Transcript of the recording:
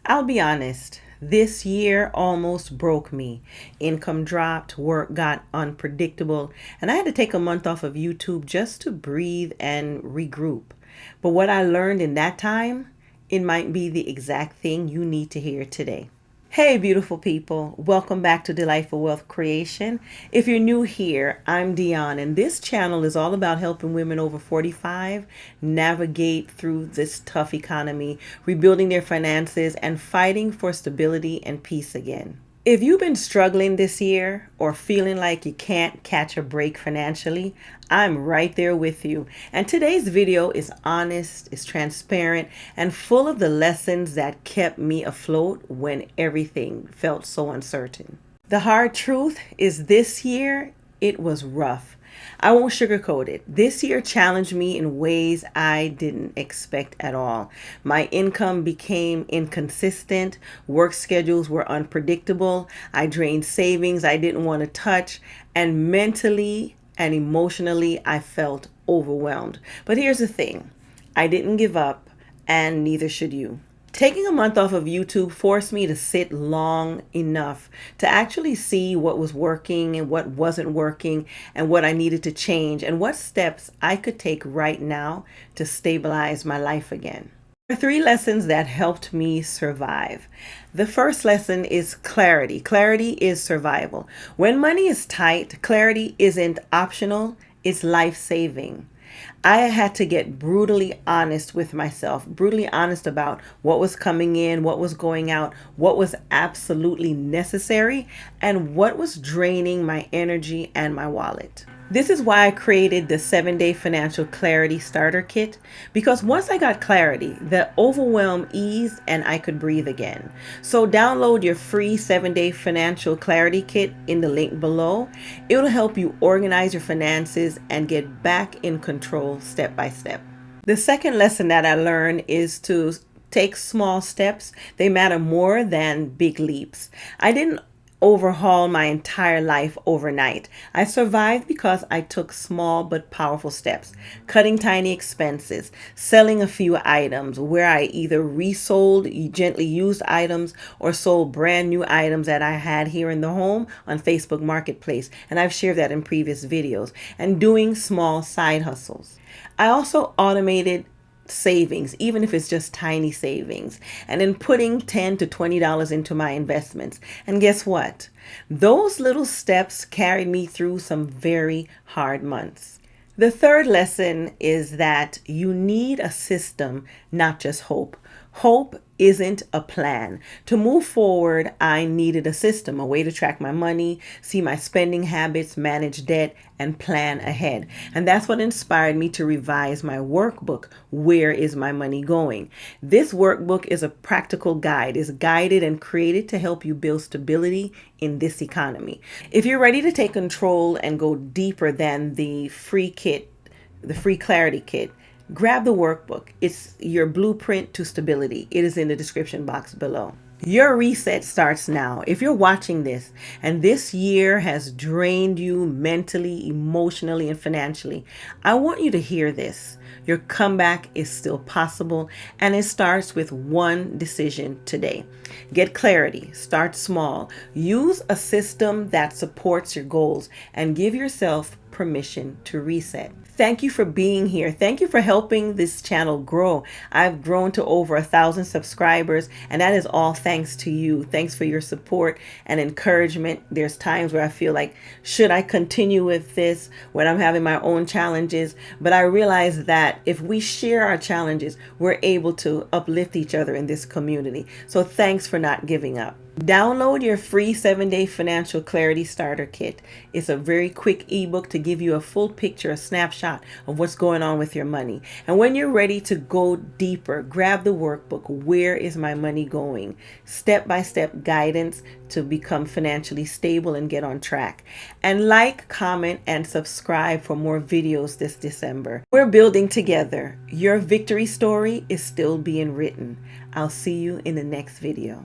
I'll be honest, this year almost broke me. Income dropped, work got unpredictable, and I had to take a month off of YouTube just to breathe and regroup. But what I learned in that time, it might be the exact thing you need to hear today. Hey, beautiful people. Welcome back to Delightful Wealth Creation. If you're new here, I'm Dion, and this channel is all about helping women over 45 navigate through this tough economy, rebuilding their finances, and fighting for stability and peace again. If you've been struggling this year or feeling like you can't catch a break financially, I'm right there with you. And today's video is honest, is transparent, and full of the lessons that kept me afloat when everything felt so uncertain. The hard truth is this year, it was rough. I won't sugarcoat it. This year challenged me in ways I didn't expect at all. My income became inconsistent. Work schedules were unpredictable. I drained savings I didn't want to touch. And mentally and emotionally, I felt overwhelmed. But here's the thing. I didn't give up, and neither should you. Taking a month off of YouTube forced me to sit long enough to actually see what was working and what wasn't working and what I needed to change and what steps I could take right now to stabilize my life again. There are three lessons that helped me survive. The first lesson is clarity. Clarity is survival. When money is tight, clarity isn't optional, it's life-saving. I had to get brutally honest with myself, brutally honest about what was coming in, what was going out, what was absolutely necessary, and what was draining my energy and my wallet. This is why I created the 7-Day Financial Clarity Starter Kit, because once I got clarity, the overwhelm eased and I could breathe again. So download your free 7-Day Financial Clarity Kit in the link below. It will help you organize your finances and get back in control step by step. The second lesson that I learned is to take small steps. They matter more than big leaps. I didn't overhaul my entire life overnight. I survived because I took small but powerful steps, cutting tiny expenses, selling a few items where I either resold gently used items or sold brand new items that I had here in the home on Facebook Marketplace. And I've shared that in previous videos, and doing small side hustles. I also automated savings, even if it's just tiny savings, and then putting $10 to $20 into my investments. And guess what? Those little steps carried me through some very hard months. The third lesson is that you need a system, not just hope. Hope isn't a plan. To move forward, I needed a system, a way to track my money, see my spending habits, manage debt, and plan ahead. And that's what inspired me to revise my workbook, Where is My Money Going? This workbook is a practical guide, is guided and created to help you build stability in this economy. If you're ready to take control and go deeper than the free kit, the free clarity kit, grab the workbook. It's your blueprint to stability. It is in the description box below. Your reset starts now. If you're watching this and this year has drained you mentally, emotionally, and financially, I want you to hear this. Your comeback is still possible, and it starts with one decision today. Get clarity. Start small. Use a system that supports your goals, and give yourself permission to reset. Thank you for being here. Thank you for helping this channel grow. I've grown to over 1,000 subscribers, and that is all thanks to you. Thanks for your support and encouragement. There's times where I feel like, should I continue with this when I'm having my own challenges? But I realize that if we share our challenges, we're able to uplift each other in this community. So thanks for not giving up. Download your free 7-Day Financial Clarity Starter Kit. It's a very quick ebook to give you a full picture, a snapshot of what's going on with your money. And when you're ready to go deeper, grab the workbook, Where is My Money Going? Step-by-step guidance to become financially stable and get on track. And like, comment, and subscribe for more videos this December. We're building together. Your victory story is still being written. I'll see you in the next video.